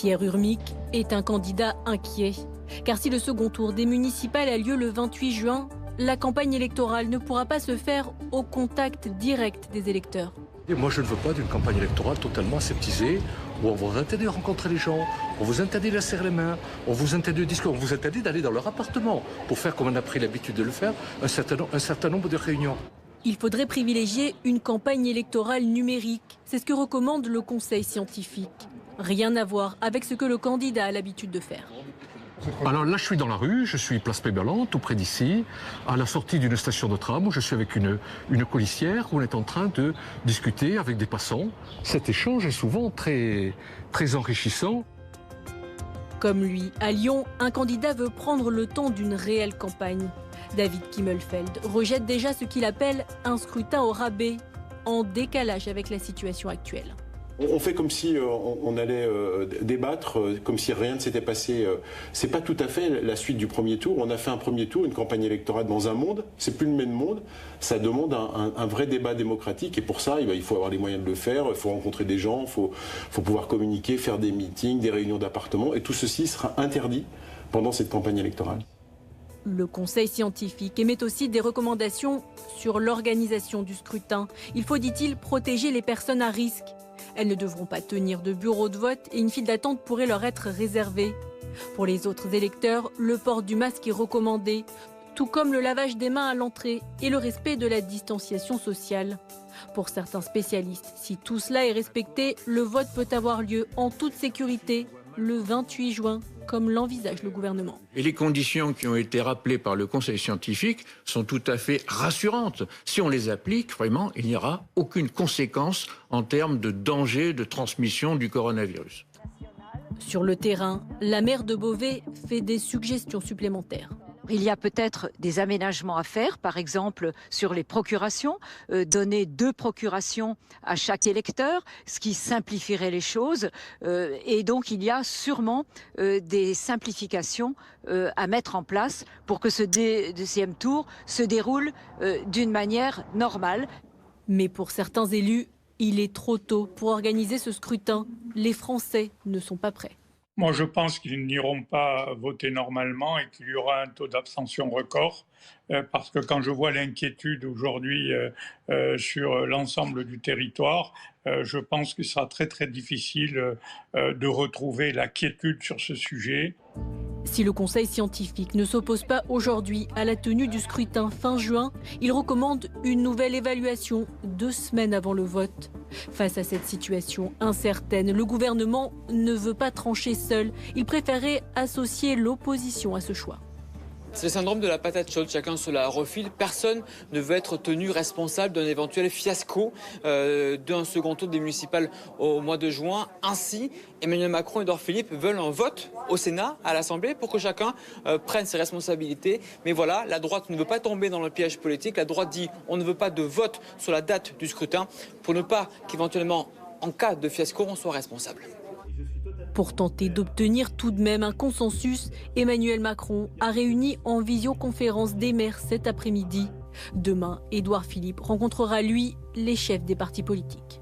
Pierre Urmic est un candidat inquiet. Car si le second tour des municipales a lieu le 28 juin, la campagne électorale ne pourra pas se faire au contact direct des électeurs. Et moi, je ne veux pas d'une campagne électorale totalement aseptisée, où on vous interdit de rencontrer les gens, on vous interdit de serrer les mains, on vous interdit de discuter, on vous interdit d'aller dans leur appartement pour faire, comme on a pris l'habitude de le faire, un certain nombre de réunions. Il faudrait privilégier une campagne électorale numérique. C'est ce que recommande le Conseil scientifique. Rien à voir avec ce que le candidat a l'habitude de faire. Alors là, je suis dans la rue, je suis place Péberlan, tout près d'ici, à la sortie d'une station de tram où je suis avec une colistière où on est en train de discuter avec des passants. Cet échange est souvent très enrichissant. Comme lui, à Lyon, un candidat veut prendre le temps d'une réelle campagne. David Kimmelfeld rejette déjà ce qu'il appelle un scrutin au rabais, en décalage avec la situation actuelle. On fait comme si on allait débattre, comme si rien ne s'était passé. C'est pas tout à fait la suite du premier tour. On a fait un premier tour, une campagne électorale dans un monde. C'est plus le même monde. Ça demande un vrai débat démocratique. Et pour ça, il faut avoir les moyens de le faire. Il faut rencontrer des gens. Il faut pouvoir communiquer, faire des meetings, des réunions d'appartements. Et tout ceci sera interdit pendant cette campagne électorale. Le Conseil scientifique émet aussi des recommandations sur l'organisation du scrutin. Il faut, dit-il, protéger les personnes à risque. Elles ne devront pas tenir de bureau de vote et une file d'attente pourrait leur être réservée. Pour les autres électeurs, le port du masque est recommandé, tout comme le lavage des mains à l'entrée et le respect de la distanciation sociale. Pour certains spécialistes, si tout cela est respecté, le vote peut avoir lieu en toute sécurité le 28 juin, comme l'envisage le gouvernement. Et les conditions qui ont été rappelées par le Conseil scientifique sont tout à fait rassurantes. Si on les applique, vraiment, il n'y aura aucune conséquence en termes de danger de transmission du coronavirus. Sur le terrain, la maire de Beauvais fait des suggestions supplémentaires. Il y a peut-être des aménagements à faire, par exemple sur les procurations, donner 2 procurations à chaque électeur, ce qui simplifierait les choses. Et donc il y a sûrement des simplifications à mettre en place pour que ce deuxième tour se déroule d'une manière normale. Mais pour certains élus, il est trop tôt pour organiser ce scrutin. Les Français ne sont pas prêts. Moi, je pense qu'ils n'iront pas voter normalement et qu'il y aura un taux d'abstention record. Parce que quand je vois l'inquiétude aujourd'hui sur l'ensemble du territoire, je pense qu'il sera très très difficile de retrouver la quiétude sur ce sujet. Si le Conseil scientifique ne s'oppose pas aujourd'hui à la tenue du scrutin fin juin, il recommande une nouvelle évaluation 2 semaines avant le vote. Face à cette situation incertaine, le gouvernement ne veut pas trancher seul. Il préférait associer l'opposition à ce choix. C'est le syndrome de la patate chaude, chacun se la refile. Personne ne veut être tenu responsable d'un éventuel fiasco d'un second tour des municipales au mois de juin. Ainsi, Emmanuel Macron et Édouard Philippe veulent un vote au Sénat, à l'Assemblée, pour que chacun prenne ses responsabilités. Mais voilà, la droite ne veut pas tomber dans le piège politique. La droite dit on ne veut pas de vote sur la date du scrutin pour ne pas qu'éventuellement, en cas de fiasco, on soit responsable. Pour tenter d'obtenir tout de même un consensus, Emmanuel Macron a réuni en visioconférence des maires cet après-midi. Demain, Édouard Philippe rencontrera, lui, les chefs des partis politiques.